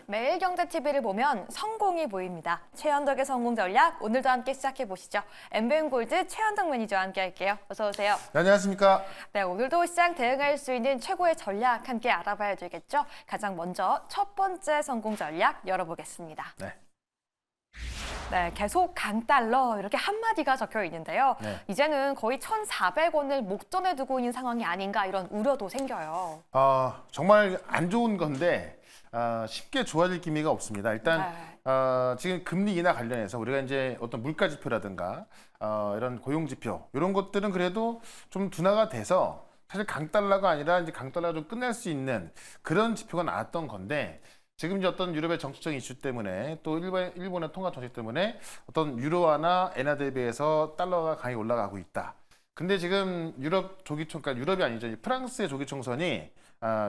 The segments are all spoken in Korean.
매일경제TV를 보면 성공이 보입니다. 최현덕의 성공 전략 오늘도 함께 시작해 보시죠. 엠비엔골드 최현덕 매니저와 함께 할게요. 어서 오세요. 네, 안녕하십니까? 네, 오늘도 시장 대응할 수 있는 최고의 전략 함께 알아봐야 되겠죠. 가장 먼저 첫 번째 성공 전략 열어보겠습니다. 네, 계속 강달러 이렇게 한마디가 적혀 있는데요. 이제는 거의 1,400원을 목전에 두고 있는 상황이 아닌가 이런 우려도 생겨요. 정말 안 좋은 건데 쉽게 좋아질 기미가 없습니다. 일단 지금 금리 인하 관련해서 우리가 이제 어떤 물가 지표라든가 이런 고용 지표 이런 것들은 그래도 좀 둔화가 돼서 사실 강달러가 아니라 이제 강달러가 좀 끝날 수 있는 그런 지표가 나왔던 건데. 지금 이제 어떤 유럽의 정치적 이슈 때문에 또 일본의 통화 정책 때문에 어떤 유로화나 엔화 대비해서 달러가 강하게 올라가고 있다. 근데 지금 유럽 조기총, 그러니까 유럽이 아니죠. 프랑스의 조기총선이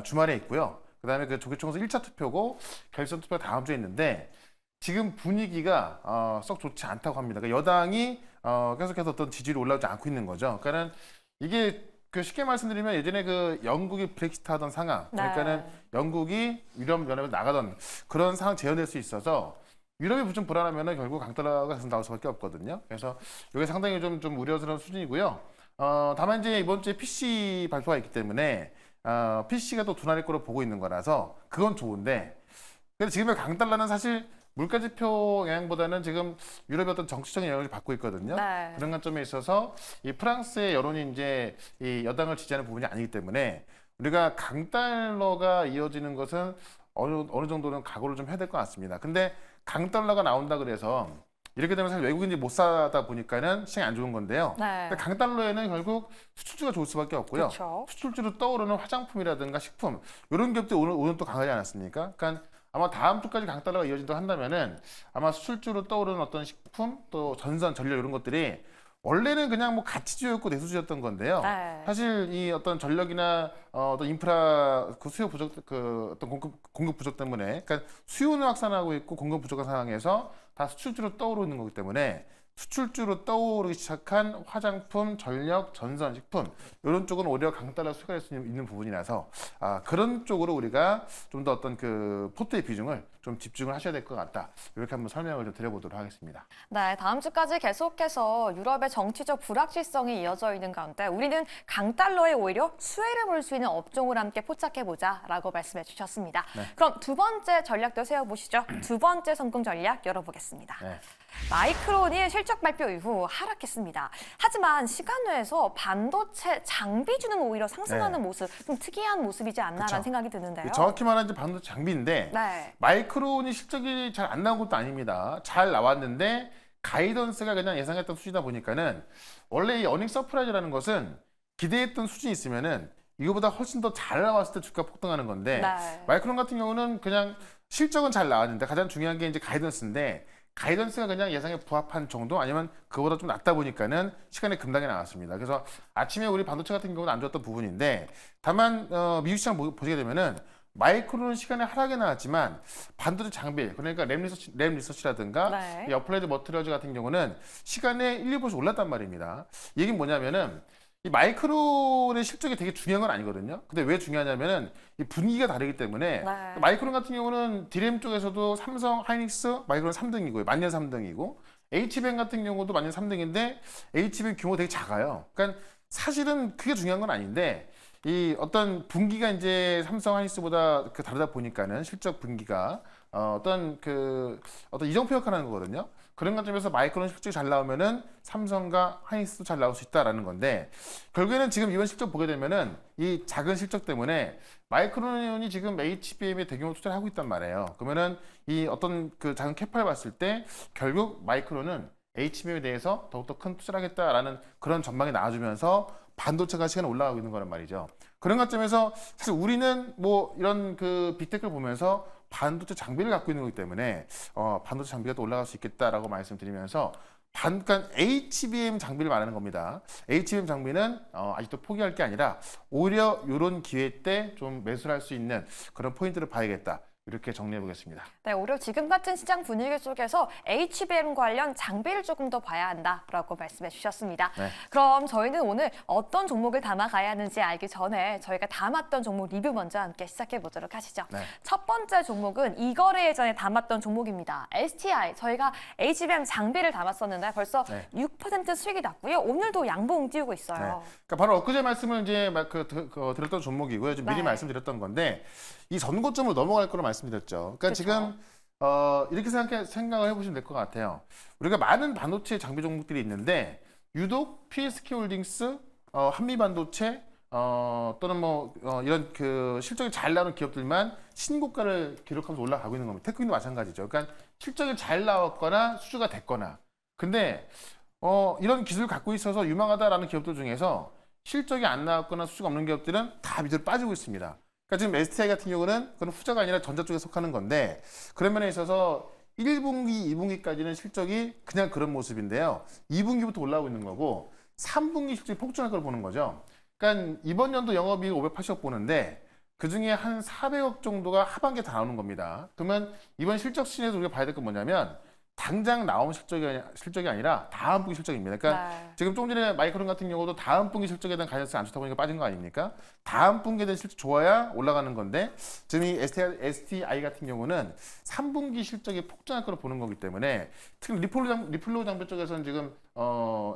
주말에 있고요. 그다음에 그 조기총선 1차 투표고 결선 투표가 다음 주에 있는데 지금 분위기가 썩 좋지 않다고 합니다. 그러니까 여당이 계속해서 어떤 지지율이 올라오지 않고 있는 거죠. 그러니까는 이게 그 쉽게 말씀드리면 예전에 그 영국이 브렉시트 하던 상황, 그러니까는 영국이 유럽연합에 나가던 그런 상황 재현될 수 있어서 유럽이 좀 불안하면은 결국 강달러가 계속 나올 수밖에 없거든요. 그래서 이게 상당히 좀 우려스러운 수준이고요. 다만 이제 이번 주에 PC 발표가 있기 때문에 PC가 또 둔화될 거로 보고 있는 거라서 그건 좋은데, 근데 지금의 강달러는 사실 물가 지표 영향보다는 지금 유럽의 어떤 정치적인 영향을 받고 있거든요. 그런 관점에 있어서 이 프랑스의 여론이 이제 이 여당을 지지하는 부분이 아니기 때문에 우리가 강달러가 이어지는 것은 어느 정도는 각오를 좀 해야 될 것 같습니다. 근데 강달러가 나온다 그래서 이렇게 되면 사실 외국인들이 못 사다 보니까는 시장이 안 좋은 건데요. 근데 강달러에는 결국 수출주가 좋을 수밖에 없고요. 수출주로 떠오르는 화장품이라든가 식품 이런 기업들이 오늘 또 강하지 않았습니까? 그러니까 아마 다음 주까지 강달러가 이어진다고 한다면은 아마 수출주로 떠오르는 어떤 식품 또 전선, 전력 이런 것들이 원래는 그냥 뭐 가치주였고 내수주였던 건데요. 사실 이 어떤 전력이나 어떤 인프라 그 수요 부족, 그 어떤 공급 부족 때문에, 그러니까 수요는 확산하고 있고 공급 부족한 상황에서 다 수출주로 떠오르는 거기 때문에 수출주로 떠오르기 시작한 화장품, 전력, 전선, 식품 이런 쪽은 오히려 강달러 수익할 수 있는 부분이라서 그런 쪽으로 우리가 좀 더 어떤 그 포트의 비중을 좀 집중을 하셔야 될 것 같다. 이렇게 한번 설명을 좀 드려보도록 하겠습니다. 네, 다음 주까지 계속해서 유럽의 정치적 불확실성이 이어져 있는 가운데 우리는 강달러에 오히려 수혜를 볼 수 있는 업종을 함께 포착해보자라고 말씀해 주셨습니다. 그럼 두 번째 전략도 세워보시죠. 두 번째 성공 전략 열어보겠습니다. 마이크론이 실적 발표 이후 하락했습니다. 하지만 시간외에서 반도체 장비주는 오히려 상승하는 모습, 좀 특이한 모습이지 않나라는 생각이 드는데요. 정확히 말하면 반도체 장비인데 마이크론이 실적이 잘 안 나온 것도 아닙니다. 잘 나왔는데 가이던스가 그냥 예상했던 수준이다 보니까는 원래 이 어닝 서프라이즈라는 것은 기대했던 수준이 있으면은 이거보다 훨씬 더 잘 나왔을 때 주가 폭등하는 건데 마이크론 같은 경우는 그냥 실적은 잘 나왔는데 가장 중요한 게 이제 가이던스인데 가이던스가 그냥 예상에 부합한 정도 아니면 그거보다 좀 낮다 보니까는 시간이 급락이 나왔습니다. 그래서 아침에 우리 반도체 같은 경우는 안 좋았던 부분인데 다만 미국 시장 보시게 되면은 마이크론은 시간에 하락이 나왔지만 반도체 장비 그러니까 램 리서치라든가 이 어플라이드 머티리얼즈 같은 경우는 시간에 1, 2%씩 올랐단 말입니다. 이 얘기는 뭐냐면은 이 마이크론의 실적이 되게 중요한 건 아니거든요. 근데 왜 중요하냐면은 이 분위기가 다르기 때문에 마이크론 같은 경우는 디램 쪽에서도 삼성, 하이닉스, 마이크론 3등이고요. 만년 3등이고 HBM 같은 경우도 만년 3등인데 HBM 규모 되게 작아요. 그러니까 사실은 그게 중요한 건 아닌데 이 어떤 분기가 이제 삼성, 하이닉스보다 다르다 보니까는 실적 분기가 어떤 이정표 역할을 하는 거거든요. 그런 관점에서 마이크론 실적이 잘 나오면은 삼성과 하이닉스도 잘 나올 수 있다라는 건데 결국에는 지금 이번 실적 보게 되면은 이 작은 실적 때문에 마이크론이 지금 HBM에 대규모 투자를 하고 있단 말이에요. 그러면은 이 어떤 그 작은 캐파를 봤을 때 결국 마이크론은 HBM에 대해서 더욱더 큰 투자를 하겠다라는 그런 전망이 나와주면서 반도체가 시간에 올라가고 있는 거란 말이죠. 그런 관점에서 사실 우리는 뭐 이런 그 빅테크를 보면서 반도체 장비를 갖고 있는 거기 때문에 반도체 장비가 또 올라갈 수 있겠다라고 말씀드리면서 그러니까 HBM 장비를 말하는 겁니다. HBM 장비는 아직도 포기할 게 아니라 오히려 이런 기회 때 좀 매수를 할 수 있는 그런 포인트를 봐야겠다. 이렇게 정리해 보겠습니다. 네, 오히려 지금 같은 시장 분위기 속에서 HBM 관련 장비를 조금 더 봐야 한다라고 말씀해 주셨습니다. 네. 그럼 저희는 오늘 어떤 종목을 담아가야 하는지 알기 전에 저희가 담았던 종목 리뷰 먼저 함께 시작해 보도록 하시죠. 네. 첫 번째 종목은 이 거래 예전에 담았던 종목입니다. STI. 저희가 HBM 장비를 담았었는데 벌써 네. 6% 수익이 났고요. 오늘도 양봉 띄우고 있어요. 네. 그러니까 바로 엊그제 말씀을 이제 드렸던 종목이고요. 좀 미리 네. 말씀드렸던 건데 이 전고점을 넘어갈 거로 말씀드렸죠. 그러니까 그쵸. 지금 이렇게 생각을 해보시면 될 것 같아요. 우리가 많은 반도체 장비 종목들이 있는데 유독 PSK홀딩스, 한미반도체 또는 이런 그 실적이 잘 나오는 기업들만 신고가를 기록하면서 올라가고 있는 겁니다. 테크도 마찬가지죠. 그러니까 실적이 잘 나왔거나 수주가 됐거나. 근데 이런 기술을 갖고 있어서 유망하다라는 기업들 중에서 실적이 안 나왔거나 수주가 없는 기업들은 다 밑으로 빠지고 있습니다. 그러니까 지금 STI 같은 경우는 그건 후자가 아니라 전자 쪽에 속하는 건데 그런 면에 있어서 1분기, 2분기까지는 실적이 그냥 그런 모습인데요. 2분기부터 올라오고 있는 거고 3분기 실적이 폭증할 걸 보는 거죠. 그러니까 이번 연도 영업이익 580억 보는데 그중에 한 400억 정도가 하반기에 다 나오는 겁니다. 그러면 이번 실적 시즌에서 우리가 봐야 될 건 뭐냐면 당장 나온 실적이 아니라 다음 분기 실적입니다. 그러니까 네. 지금 조금 전에 마이크론 같은 경우도 다음 분기 실적에 대한 가이던스가 안 좋다 보니까 빠진 거 아닙니까? 다음 분기에 대한 실적 좋아야 올라가는 건데 지금 이 STI 같은 경우는 3분기 실적이 폭증할 거로 보는 거기 때문에 특히 리플로 장비 쪽에서는 지금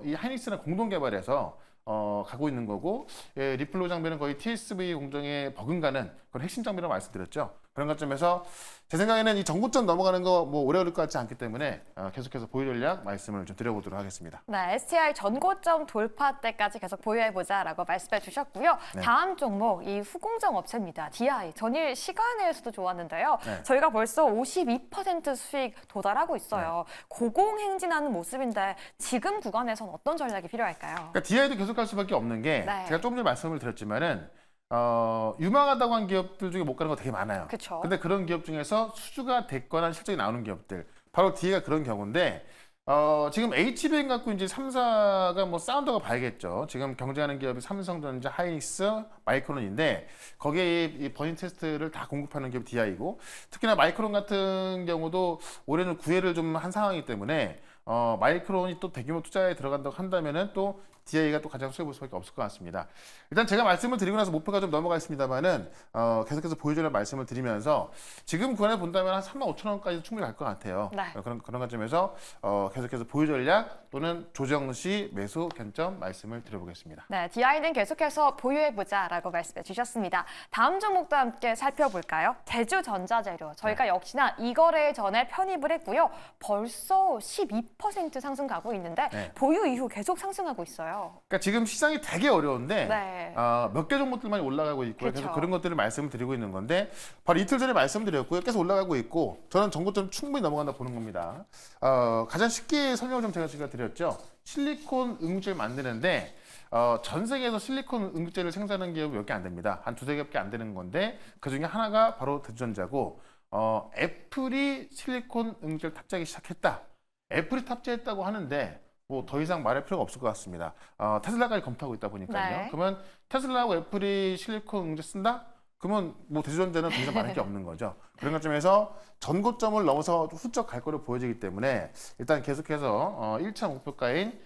이 하이닉스랑 공동 개발해서 가고 있는 거고 리플로 장비는 거의 TSV 공정에 버금가는 그런 핵심 장비라고 말씀드렸죠. 그런 관점에서 제 생각에는 이 전고점 넘어가는 거 뭐 오래 걸릴 것 같지 않기 때문에 계속해서 보유 전략 말씀을 좀 드려보도록 하겠습니다. 네, STI 전고점 돌파 때까지 계속 보유해보자라고 말씀해 주셨고요. 네. 다음 종목, 이 후공정 업체입니다. DI. 전일 시간에서도 좋았는데요. 네. 저희가 벌써 52% 수익 도달하고 있어요. 고공행진하는 모습인데 지금 구간에선 어떤 전략이 필요할까요? 그러니까 DI도 계속 갈 수밖에 없는 게 네. 제가 조금 전에 말씀을 드렸지만은 유망하다고 한 기업들 중에 못 가는 거 되게 많아요. 그쵸. 근데 그런 기업 중에서 수주가 됐거나 실적이 나오는 기업들 바로 DI가 그런 경우인데 지금 HBM 갖고 이제 3사가 뭐 싸운다고 봐야겠죠. 지금 경쟁하는 기업이 삼성전자, 하이닉스, 마이크론인데 거기에 이 버닝 테스트를 다 공급하는 기업이 DI고 특히나 마이크론 같은 경우도 올해는 구애를 좀 한 상황이기 때문에 마이크론이 또 대규모 투자에 들어간다고 한다면은 또 DI가 또 가장 수혜 볼 수밖에 없을 것 같습니다. 일단 제가 말씀을 드리고 나서 목표가 좀 넘어가 있습니다만은 계속해서 보여주는 말씀을 드리면서 지금 구간에 본다면 한 35,000원까지 충분히 갈 것 같아요. 네. 그런 관점에서 계속해서 보유 전략 또는 조정 시 매수 견점 말씀을 드려보겠습니다. 네, DI는 계속해서 보유해보자라고 말씀해 주셨습니다. 다음 종목도 함께 살펴볼까요? 제주전자재료. 저희가 역시나 이 거래 전에 편입을 했고요. 벌써 12% 상승 가고 있는데 네. 보유 이후 계속 상승하고 있어요. 그러니까 지금 시장이 되게 어려운데 네. 몇 개 종목들만 올라가고 있고요. 그쵸. 그래서 그런 것들을 말씀을 드리고 있는 건데 바로 이틀 전에 말씀드렸고요. 계속 올라가고 있고 저는 전고점 충분히 넘어간다 보는 겁니다. 가장 쉽게 설명을 좀 제가 드렸죠. 실리콘 응급제를 만드는데 전 세계에서 실리콘 응급제를 생산하는 기업이 몇 개 안 됩니다. 한 두세 개밖에 안 되는 건데 그중에 하나가 바로 대전자고 애플이 실리콘 응급제를 탑재하기 시작했다. 애플이 탑재했다고 하는데 뭐 더 이상 말할 필요가 없을 것 같습니다. 테슬라까지 검토하고 있다 보니까요. 네. 그러면 테슬라하고 애플이 실리콘 응급제 쓴다? 그러면 뭐 대전자는 더 이상 말할 게 없는 거죠. 그런 관점에서 전고점을 넘어서 훌쩍 갈 거로 보여지기 때문에 일단 계속해서 1차 목표가인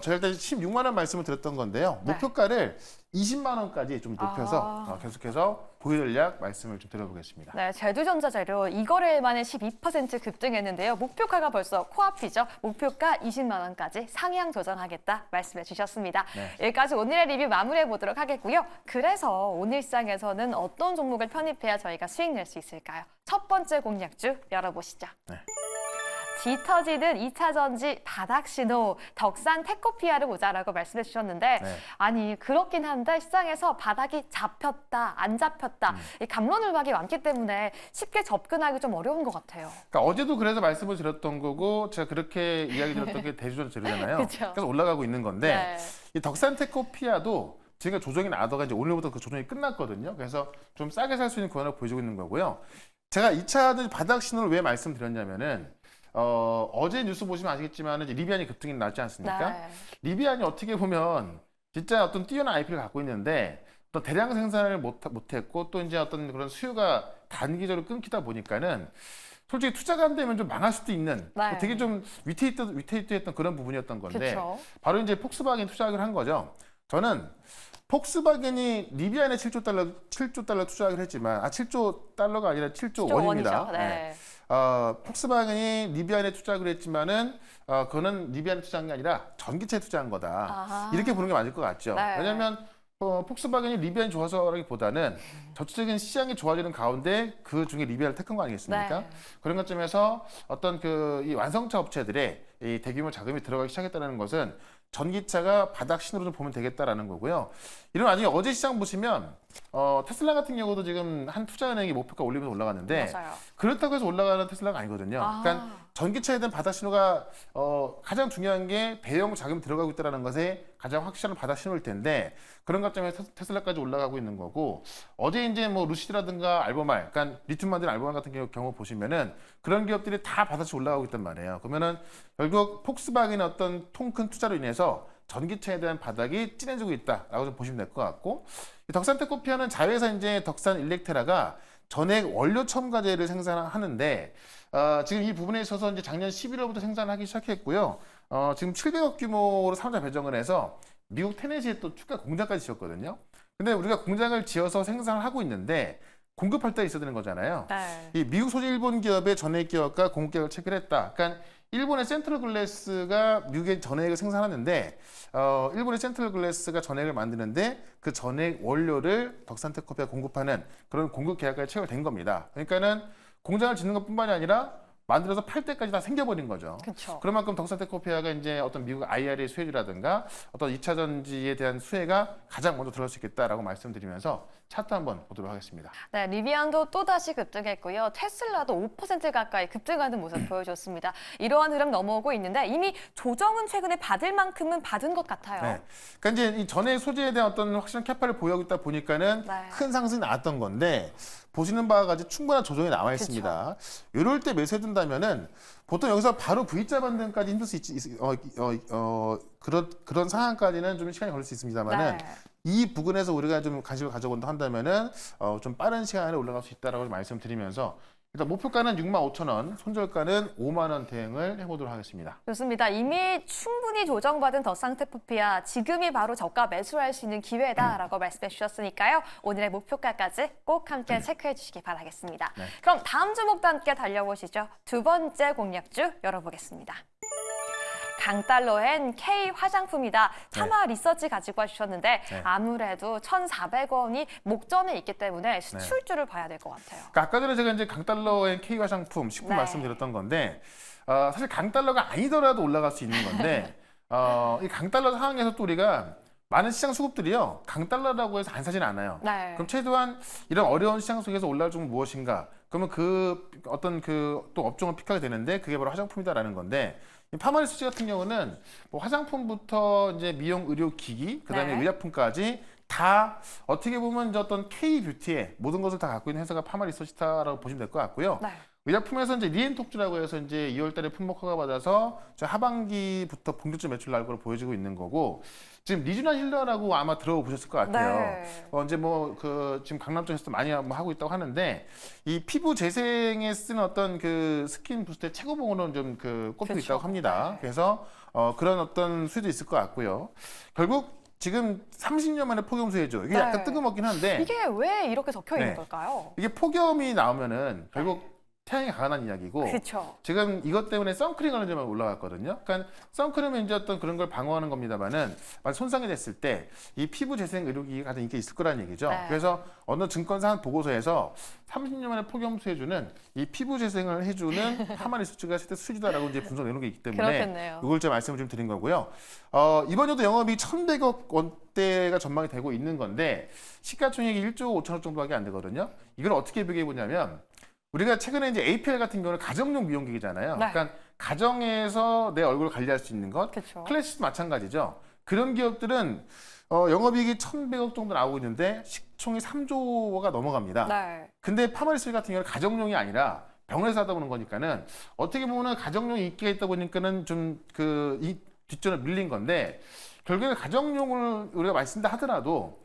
저희 일단 16만 원 말씀을 드렸던 건데요. 네. 목표가를 20만 원까지 좀 높여서 계속해서 보유 전략 말씀을 좀 드려보겠습니다. 네, 제주전자재료 이 거래일 만에 12% 급등했는데요. 목표가가 벌써 코앞이죠. 목표가 20만 원까지 상향 조정하겠다 말씀해 주셨습니다. 네. 여기까지 오늘의 리뷰 마무리해 보도록 하겠고요. 그래서 오늘 시장에서는 어떤 종목을 편입해야 저희가 수익 낼 수 있을까요? 첫 번째 공략주 열어보시죠. 네. 짙어지는 2차 전지 바닥 신호, 덕산 테코피아를 보자라고 말씀해 주셨는데 네. 아니 그렇긴 한데 시장에서 바닥이 잡혔다, 안 잡혔다 이 갑론을박이 많기 때문에 쉽게 접근하기 좀 어려운 것 같아요. 그러니까 어제도 그래서 말씀을 드렸던 거고 제가 그렇게 이야기 드렸던 게 대주전자재료잖아요. 그쵸. 그래서 올라가고 있는 건데 네. 이 덕산테코피아도 지금 조정이 나다가 이제 오늘부터 그 조정이 끝났거든요. 그래서 좀 싸게 살 수 있는 구간을 보여주고 있는 거고요. 제가 2차 바닥 신호를 왜 말씀드렸냐면은 어제 뉴스 보시면 아시겠지만 이제 리비안이 급등이 나지 않습니까? 네. 리비안이 어떻게 보면 진짜 어떤 뛰어난 IP를 갖고 있는데 또 대량 생산을 못했고 또 이제 어떤 그런 수요가 단기적으로 끊기다 보니까는 솔직히 투자가 안 되면 좀 망할 수도 있는 네. 되게 좀 위태위태했던 그런 부분이었던 건데 그쵸. 바로 이제 폭스바겐 투자를 한 거죠. 저는 폭스바겐이 리비안에 7조 달러 투자를 했지만 7조 달러가 아니라 7조 원입니다. 원이죠. 네. 폭스바겐이 리비안에 투자를 했지만은 그거는 리비안에 투자한 게 아니라 전기차에 투자한 거다. 아하. 이렇게 보는 게 맞을 것 같죠. 네. 왜냐하면 폭스바겐이 리비안이 좋아서라기보다는 전체적인 시장이 좋아지는 가운데 그 중에 리비안을 택한 거 아니겠습니까? 네. 그런 것점에서 어떤 이 완성차 업체들의 이 대규모 자금이 들어가기 시작했다는 것은 전기차가 바닥 신호로 좀 보면 되겠다라는 거고요. 이런 나중에 어제 시장 보시면 테슬라 같은 경우도 지금 한 투자은행이 목표가 올리면서 올라갔는데 맞아요. 그렇다고 해서 올라가는 테슬라가 아니거든요. 아. 그러니까 전기차에 대한 바닥 신호가 가장 중요한 게 대형 자금이 들어가고 있다는 것에 가장 확실한 바닥 신호일 텐데 그런 관점에서 테슬라까지 올라가고 있는 거고 어제 이제 뭐 루시드라든가 알베말, 그러니까 리튬 만드는 알베말 같은 경우 보시면은 그런 기업들이 다 바닥이 올라가고 있단 말이에요. 그러면은 결국 폭스바겐의 어떤 통 큰 투자로 인해서 전기차에 대한 바닥이 진해지고 있다라고 좀 보시면 될 것 같고 이 덕산테크피아는 자회사 이제 덕산 일렉테라가 전액 원료 첨가제를 생산하는데 지금 이 부분에 있어서 이제 작년 11월부터 생산하기 시작했고요. 지금 700억 규모로 사업자 배정을 해서 미국 테네시에 또 추가 공장까지 지었거든요. 근데 우리가 공장을 지어서 생산을 하고 있는데 공급할 때 있어야 되는 거잖아요. 네. 이 미국 소재 일본 기업의 전액 기업과 공급 계약을 체결했다. 그러니까 일본의 센트럴 글래스가 미국의 전액을 생산하는데 일본의 센트럴 글래스가 전액을 만드는데 그 전액 원료를 덕산테크피아가 공급하는 그런 공급 계약까지 체결된 겁니다. 그러니까는 공장을 짓는 것뿐만이 아니라 만들어서 팔 때까지 다 생겨버린 거죠. 그쵸. 그런 만큼 덕산테크피아가 이제 어떤 미국 IRA 수혜주라든가 어떤 2차 전지에 대한 수혜가 가장 먼저 들어갈 수 있겠다라고 말씀드리면서 차트 한번 보도록 하겠습니다. 네, 리비안도 또다시 급등했고요. 테슬라도 5% 가까이 급등하는 모습 보여줬습니다. 이러한 흐름 넘어오고 있는데 이미 조정은 최근에 받을 만큼은 받은 것 같아요. 네. 그러니까 이제 이 전액 소재에 대한 어떤 확실한 캐파를 보유하고 있다 보니까는 네. 큰 상승이 나왔던 건데 보시는 바와 같이 충분한 조정이 나와 있습니다. 이럴 때 매수해 둔다면은 보통 여기서 바로 V자 반등까지 힘들 수 있지 그런 상황까지는 좀 시간이 걸릴 수 있습니다만은 네. 이 부분에서 우리가 좀 관심을 가져본다 한다면은 좀 빠른 시간 안에 올라갈 수 있다라고 말씀드리면서 일단 목표가는 65,000원, 손절가는 5만 원 대응을 해보도록 하겠습니다. 좋습니다. 이미 충분히 조정받은 덕산테크피아 지금이 바로 저가 매수할 수 있는 기회다라고 말씀해 주셨으니까요. 오늘의 목표가까지 꼭 함께 체크해 주시기 바라겠습니다. 네. 그럼 다음 주목도 함께 달려보시죠. 두 번째 공략주 열어보겠습니다. 강달러엔 K 화장품이다. 타마 리서치 가지고 와주셨는데 네. 아무래도 1,400원이 목전에 있기 때문에 수출주를 봐야 될 것 같아요. 그러니까 아까 전에 제가 이제 강달러엔 K 화장품 식품 네. 말씀드렸던 건데 사실 강달러가 아니더라도 올라갈 수 있는 건데 이 강달러 상황에서 또 우리가 많은 시장 수급들이요 강달러라고 해서 안 사진 않아요. 네. 그럼 최소한 이런 어려운 시장 속에서 올라올 종은 무엇인가? 그러면 그 어떤 그 또 업종을 픽하게 되는데 그게 바로 화장품이다라는 건데 이 파마리스치 같은 경우는 뭐 화장품부터 이제 미용 의료 기기 그다음에 네. 의약품까지 다 어떻게 보면 이제 어떤 K 뷰티의 모든 것을 다 갖고 있는 회사가 파마리서치다라고 보시면 될 것 같고요. 네. 의약품에서 이제 리엔톡주라고 해서 이제 2월달에 품목 허가 받아서 하반기부터 본격적 매출 나올 걸로 보여지고 있는 거고 지금 리주나 힐러라고 아마 들어보셨을 것 같아요. 네. 이제 뭐 지금 강남 쪽에서도 많이 뭐 하고 있다고 하는데 이 피부 재생에 쓰는 어떤 그 스킨 부스트의 최고봉으로는 좀 꼽히고 그렇죠. 있다고 합니다. 네. 그래서 그런 어떤 수혜도 있을 것 같고요. 결국 지금 30년 만에 폭염 수혜죠. 이게 네. 약간 뜬금없긴 한데 이게 왜 이렇게 적혀 있는 네. 걸까요? 이게 폭염이 나오면은 결국 태양이 강하다는 이야기고 그렇죠. 지금 이것 때문에 선크림 관련주만 올라갔거든요. 그러니까 선크림은 이제 어떤 그런 걸 방어하는 겁니다만은 만약 손상이 됐을 때 이 피부 재생 의료기기가 가장 인기가 있을 거라는 얘기죠. 네. 그래서 어느 증권사 한 보고서에서 30년 만에 폭염 수혜주는 이 피부 재생을 해주는 파마리스트가 실제 수주다라고 이제 분석 내놓은 게 있기 때문에 그렇겠네요. 이걸 좀 말씀을 좀 드린 거고요. 이번 연도 영업이 1,100억 원대가 전망이 되고 있는 건데 시가총액이 1조 5천억 정도밖에 안 되거든요. 이걸 어떻게 비교해 보냐면 우리가 최근에 이제 APL 같은 경우는 가정용 미용기기잖아요. 네. 그러니까 가정에서 내 얼굴을 관리할 수 있는 것, 그렇죠. 클래식도 마찬가지죠. 그런 기업들은 영업이익이 1,100억 정도 나오고 있는데 시총이 3조가 넘어갑니다. 네. 근데 파마리스 같은 경우는 가정용이 아니라 병원에서 하다 보는 거니까는 어떻게 보면 가정용 인기가 있다 보니까는 좀 이 뒷전에 밀린 건데 결국에 가정용을 우리가 말씀다 하더라도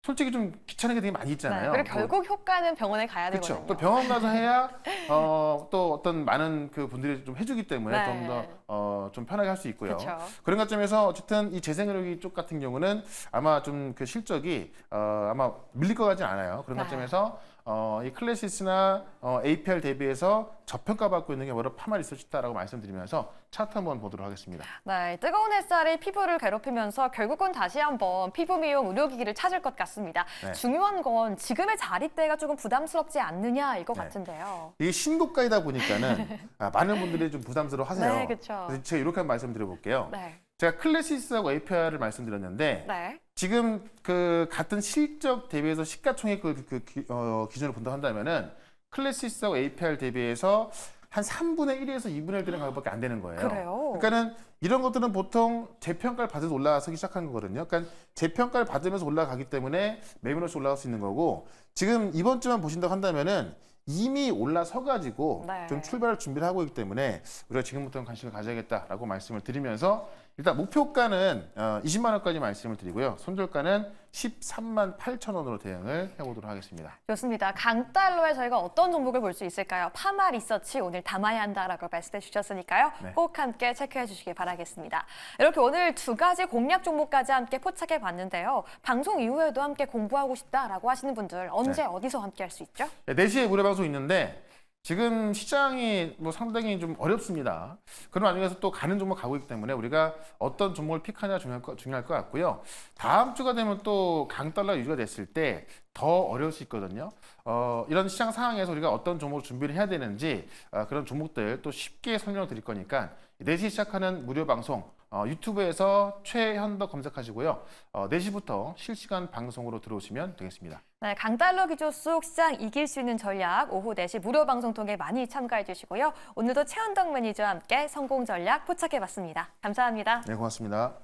솔직히 좀 귀찮은 게 되게 많이 있잖아요. 그리고 결국 효과는 병원에 가야 그렇죠. 되거든요. 또 병원 가서 해야 또 어떤 많은 그 분들이 좀 해주기 때문에 좀 더 좀 편하게 할 수 있고요. 그쵸. 그런 관점에서 어쨌든 이 재생의료기 쪽 같은 경우는 아마 좀 그 실적이 아마 밀릴 것 같진 않아요. 그런 관점에서 이 클래시스나 APR 대비해서 저평가받고 있는 게 바로 파마 리서치다라고 말씀드리면서 차트 한번 보도록 하겠습니다. 네, 뜨거운 햇살이 피부를 괴롭히면서 결국은 다시 한번 피부 미용 의료기기를 찾을 것 같습니다. 네. 중요한 건 지금의 자리대가 조금 부담스럽지 않느냐 이거 네. 같은데요. 이게 신고가이다 보니까는 많은 분들이 좀 부담스러워 하세요. 네, 그렇죠. 그래서 제가 이렇게 한번 말씀드려볼게요. 네. 제가 클래시스하고 APR을 말씀드렸는데 네. 지금 그 같은 실적 대비해서 시가총액 기준으로 본다 한다면은 클래시스하고 APR 대비해서 한 3분의 1에서 2분의 1 되는 가격밖에 안 되는 거예요. 그래요? 그러니까는 이런 것들은 보통 재평가를 받아서 올라가기 시작한 거거든요. 그러니까 재평가를 받으면서 올라가기 때문에 매물로서 올라갈 수 있는 거고 지금 이번 주만 보신다고 한다면은 이미 올라서 가지고 네. 좀 출발할 준비를 하고 있기 때문에 우리가 지금부터는 관심을 가져야겠다라고 말씀을 드리면서 일단 목표가는 20만 원까지 말씀을 드리고요. 손절가는 13만 8천 원으로 대응을 해보도록 하겠습니다. 좋습니다. 강달러에 저희가 어떤 종목을 볼 수 있을까요? 파마 리서치 오늘 담아야 한다라고 말씀해 주셨으니까요. 네. 꼭 함께 체크해 주시기 바라겠습니다. 이렇게 오늘 두 가지 공략 종목까지 함께 포착해 봤는데요. 방송 이후에도 함께 공부하고 싶다라고 하시는 분들 언제 어디서 함께 할 수 있죠? 4시에 무료 방송 있는데 지금 시장이 뭐 상당히 좀 어렵습니다. 그런 와중에서 또 가는 종목 가고 있기 때문에 우리가 어떤 종목을 픽하냐 중요할 것 같고요. 다음 주가 되면 또 강달러 유지가 됐을 때 더 어려울 수 있거든요. 이런 시장 상황에서 우리가 어떤 종목을 준비를 해야 되는지 그런 종목들 또 쉽게 설명을 드릴 거니까 4시 시작하는 무료 방송 유튜브에서 최현덕 검색하시고요. 4시부터 실시간 방송으로 들어오시면 되겠습니다. 네, 강달러 기조 속 시장 이길 수 있는 전략 오후 4시 무료 방송 통해 많이 참가해 주시고요. 오늘도 최현덕 매니저와 함께 성공 전략 포착해 봤습니다. 감사합니다. 네, 고맙습니다.